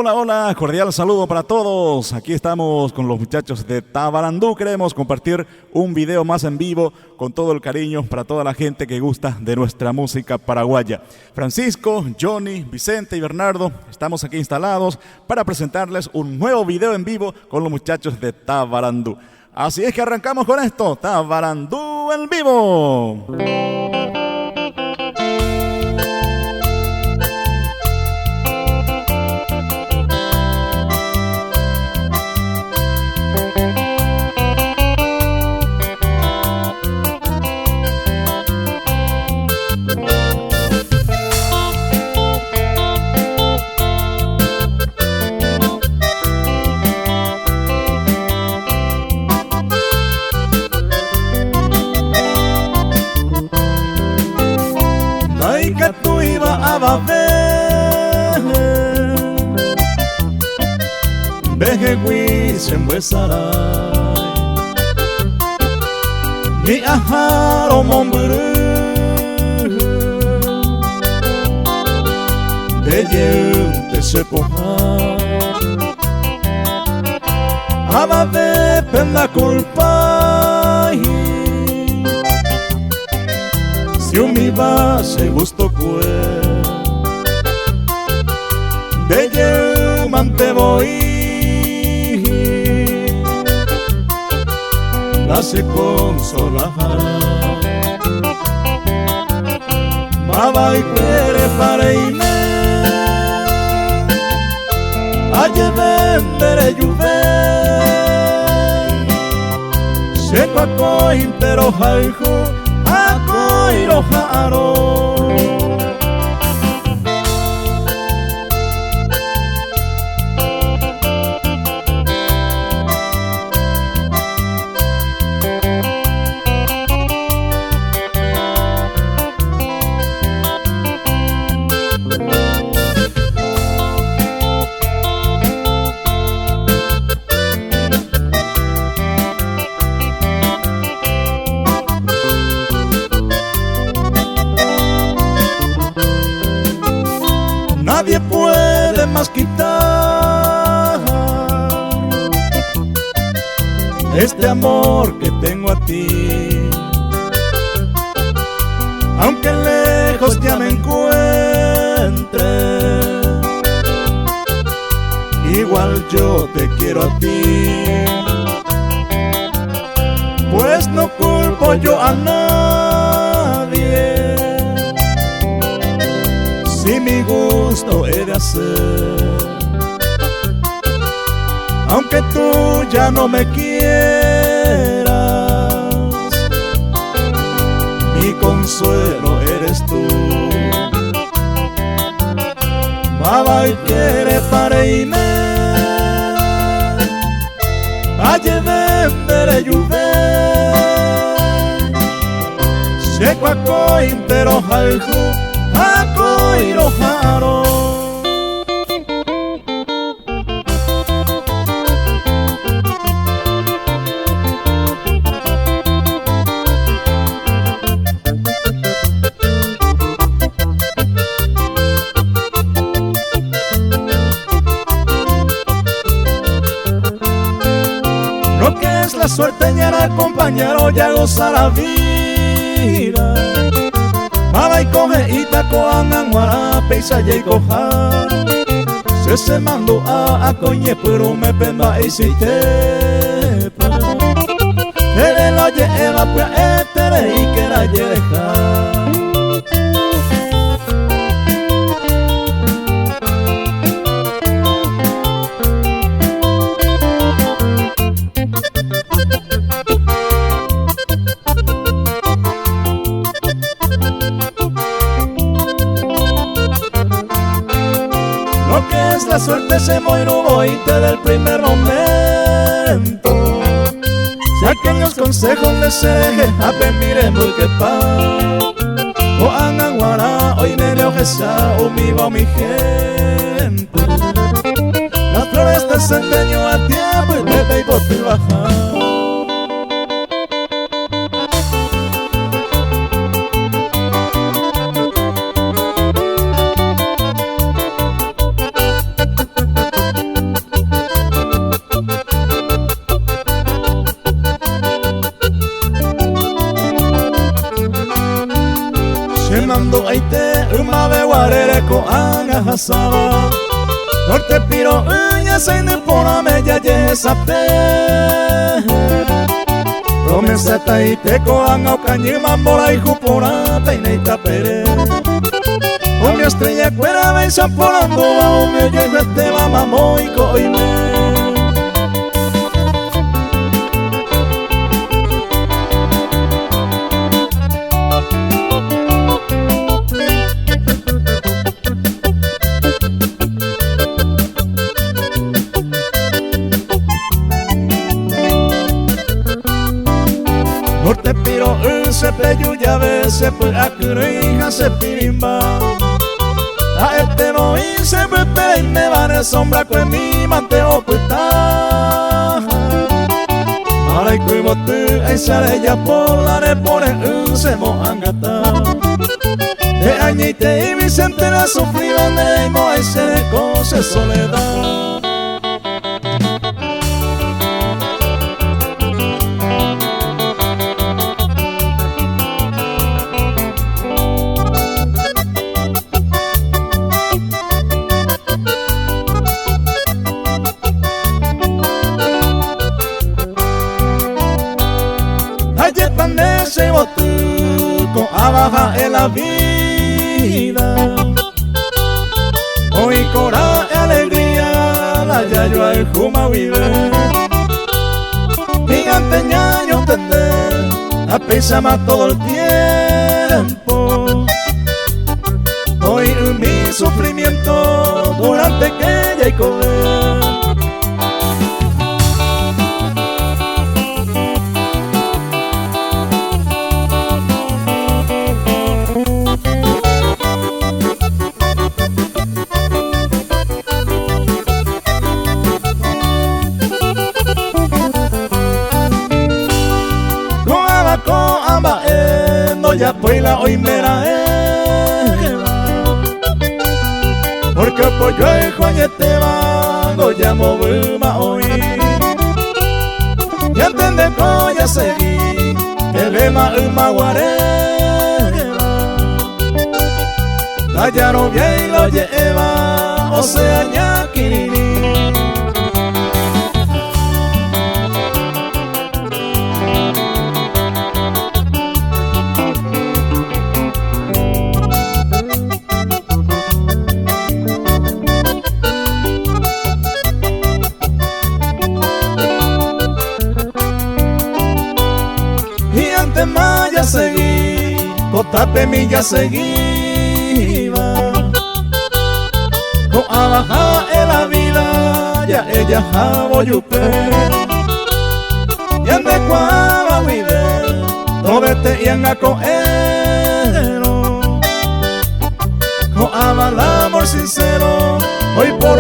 Hola, hola, cordial saludo para todos. Aquí estamos con los muchachos de Tabarandú. Queremos compartir un video más en vivo con todo el cariño para toda la gente que gusta de nuestra música paraguaya. Francisco, Johnny, Vicente y Bernardo, estamos aquí instalados para presentarles un nuevo video en vivo con los muchachos de Tabarandú. Así es que arrancamos con esto, Tabarandú en vivo. Tu iba a ver Bejewi sembuesarai Ni aharo momburu Beyem te sepoha Abave penda culpai Si mi base gusto cue Belle mante voy La se consolará Maba y quiere para irme Aye vendere juve Se cuaco intero jaijo Iroharo Nadie puede más quitar este amor que tengo a ti. Aunque lejos ya me encuentre, igual yo te quiero a ti. Pues no culpo yo a nadie, si mi gusto he de hacer. Aunque tú ya no me quieras, mi consuelo eres tú. Maba y quiere pareime, aye vendere juve, se cuaco intero jalju. Iroharo Lo que es la suerte ya era compañero, ya goza la vida. Maba y coge itaco anganguara peisa y coja se mando a coñe pero me pemba y si te tere lo ye ela pues tere y que la deja. La suerte se moiró desde el primer momento. Si aquellos consejos de sereje a mire muy que pa o anganguara hoy me leo gesa o mi va mi gente. Las flores te desempeño a tiempo y te ve y bote y baja. ya hasaba norte piro ya se ne pora me ya ye sape promesa tai te ko anga kanyi mambola y jupora peina y tapere o mi estrella cuera va sapolando o me yo te va mamo y coime. Norte piro se peyu ya ve se pues a hija se pirimba a este no y se me pere y me va de sombra con mi manteo puta ahora y cuivo tú y sale ya por la de pone se mohangata de añite y Vicente la sufrido de mo y se de cose soledad. Se botó con abaja en la vida hoy cora alegría la yayo al juma vive mi anteña yo tendré a pesar más todo el tiempo hoy mi sufrimiento durante que ya hay comer. Ya pues la hoy me la porque pollo el joyete va go ya movima hoy ya entiende ko ya seguí el lema maguare Tallaro bien lo lleva o sea ñaquiriri. Ya seguí, cotate mi ya seguí, con abaja en la vida, ya ella jabo yupe, y ande cuava vive, tobete y anga con ero, con ama el amor sincero, hoy por